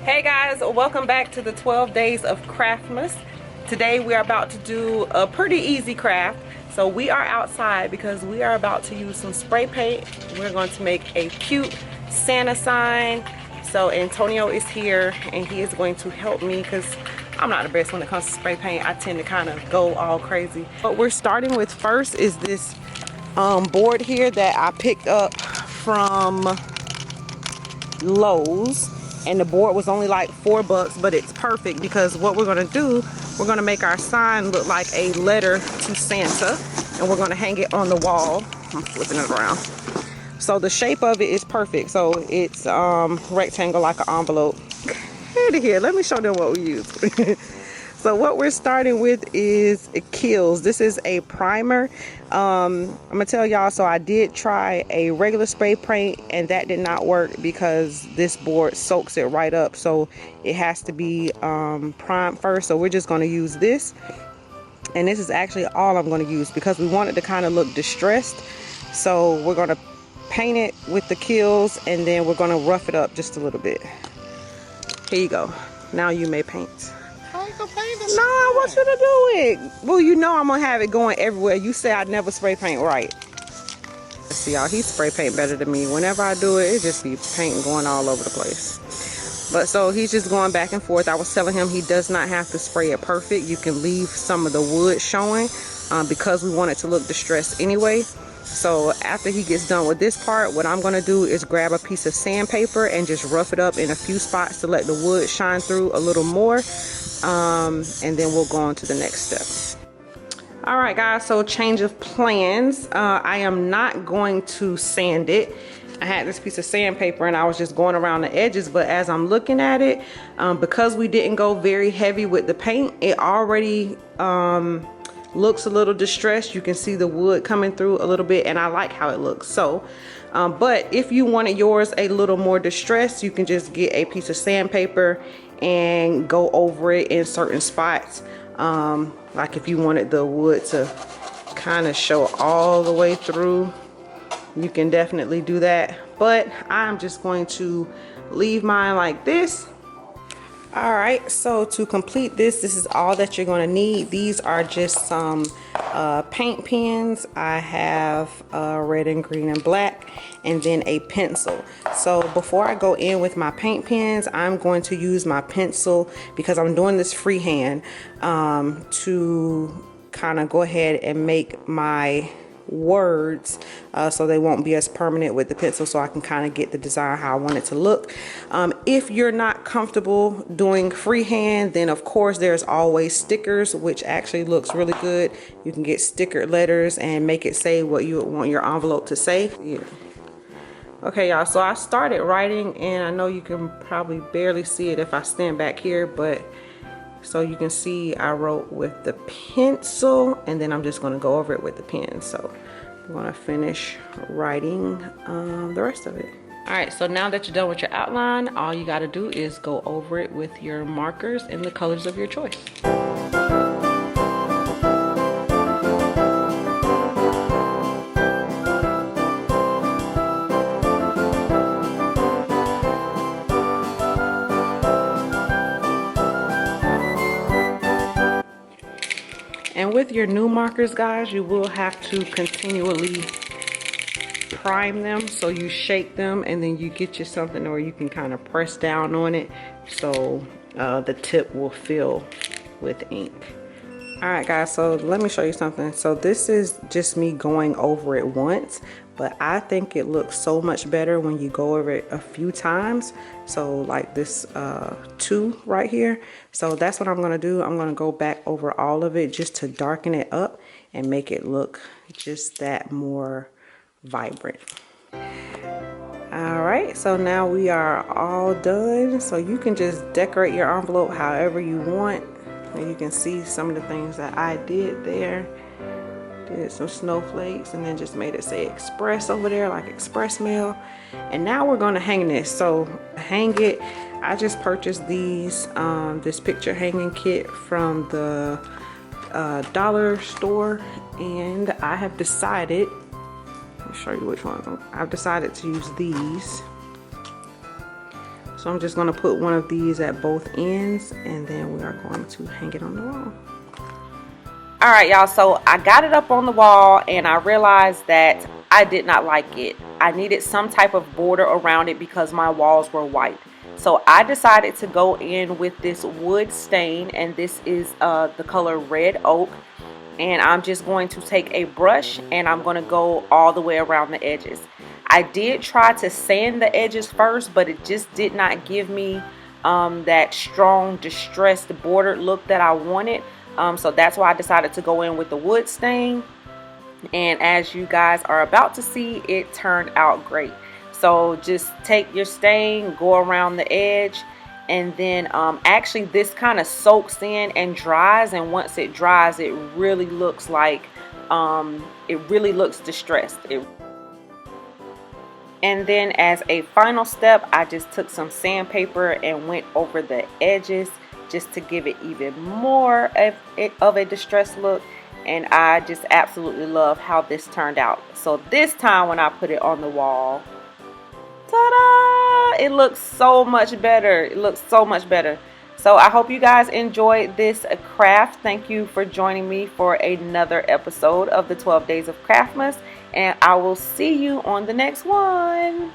Hey guys, welcome back to the 12 days of Craftmas. Today we are about to do a pretty easy craft. So we are outside because we are about to use some spray paint. We're going to make a cute Santa sign. So Antonio is here and he is going to help me because I'm not the best when it comes to spray paint. I tend to kind of go all crazy. What we're starting with first is this board here that I picked up from Lowe's. And the board was only like $4, but it's perfect because what we're gonna do, we're gonna make our sign look like a letter to Santa, and we're gonna hang it on the wall. I'm flipping it around. So the shape of it is perfect. So it's rectangle like an envelope. Here, let me show them what we use. So what we're starting with is Kills. This is a primer. I'm gonna tell y'all, so I did try a regular spray paint and that did not work because this board soaks it right up. So it has to be primed first. So we're just gonna use this. And this is actually all I'm gonna use because we want it to kind of look distressed. So we're gonna paint it with the Kills and then we're gonna rough it up just a little bit. Here you go. Now you may paint. No, I want you to do it. Well, you know I'm gonna have it going everywhere. You say I never spray paint right. Let's see, y'all, he spray paint better than me. Whenever I do it, it just be paint going all over the place. But so he's just going back and forth. I was telling him he does not have to spray it perfect. You can leave some of the wood showing because we want it to look distressed anyway. So after he gets done with this part, what I'm gonna do is grab a piece of sandpaper and just rough it up in a few spots to let the wood shine through a little more. And then we'll go on to the next step. All right guys, so change of plans. I am not going to sand it. I had this piece of sandpaper and I was just going around the edges, but as I'm looking at it, because we didn't go very heavy with the paint, it already looks a little distressed. You can see the wood coming through a little bit and I like how it looks. So but if you wanted yours a little more distressed, you can just get a piece of sandpaper and go over it in certain spots. Like if you wanted the wood to kind of show all the way through, you can definitely do that. But I'm just going to leave mine like this. All right, so to complete this is all that you're going to need. These are just some paint pens. I have red and green and black, and then a pencil. So before I go in with my paint pens, I'm going to use my pencil because I'm doing this freehand to kind of go ahead and make my words so they won't be as permanent with the pencil, so I can kind of get the design how I want it to look. If you're not comfortable doing freehand, then of course there's always stickers, which actually looks really good. You can get stickered letters and make it say what you want your envelope to say. Yeah. Okay y'all, so I started writing and I know you can probably barely see it if I stand back here, but so you can see I wrote with the pencil and then I'm just going to go over it with the pen. So I'm going to finish writing the rest of it. All right, so now that you're done with your outline, all you got to do is go over it with your markers in the colors of your choice. And with your new markers, guys, you will have to continually prime them. So you shake them and then you get you something or you can kind of press down on it so the tip will fill with ink. All right guys, so let me show you something. So this is just me going over it once, but I think it looks so much better when you go over it a few times. So like this 2 right here. So that's what I'm gonna do. I'm gonna go back over all of it just to darken it up and make it look just that more vibrant. All right, so now we are all done. So you can just decorate your envelope however you want. And you can see some of the things that I did there. Did some snowflakes and then just made it say express over there, like express mail. And now we're gonna hang this. So hang it, I just purchased these, this picture hanging kit from the dollar store. And I have decided, let me show you which ones. I've decided to use these. So I'm just going to put one of these at both ends, and then we are going to hang it on the wall. All right, y'all, so I got it up on the wall and I realized that I did not like it. I needed some type of border around it because my walls were white. So I decided to go in with this wood stain, and this is the color red oak. And I'm just going to take a brush and I'm going to go all the way around the edges. I did try to sand the edges first, but it just did not give me that strong distressed bordered look that I wanted. So that's why I decided to go in with the wood stain. And as you guys are about to see, it turned out great. So just take your stain, go around the edge, and then actually this kind of soaks in and dries, and once it dries, it really looks like it really looks distressed. And then as a final step, I just took some sandpaper and went over the edges just to give it even more of a distressed look. And I just absolutely love how this turned out. So this time when I put it on the wall, ta-da! It looks so much better. It looks so much better. So I hope you guys enjoyed this craft. Thank you for joining me for another episode of the 12 Days of Craftmas. And I will see you on the next one.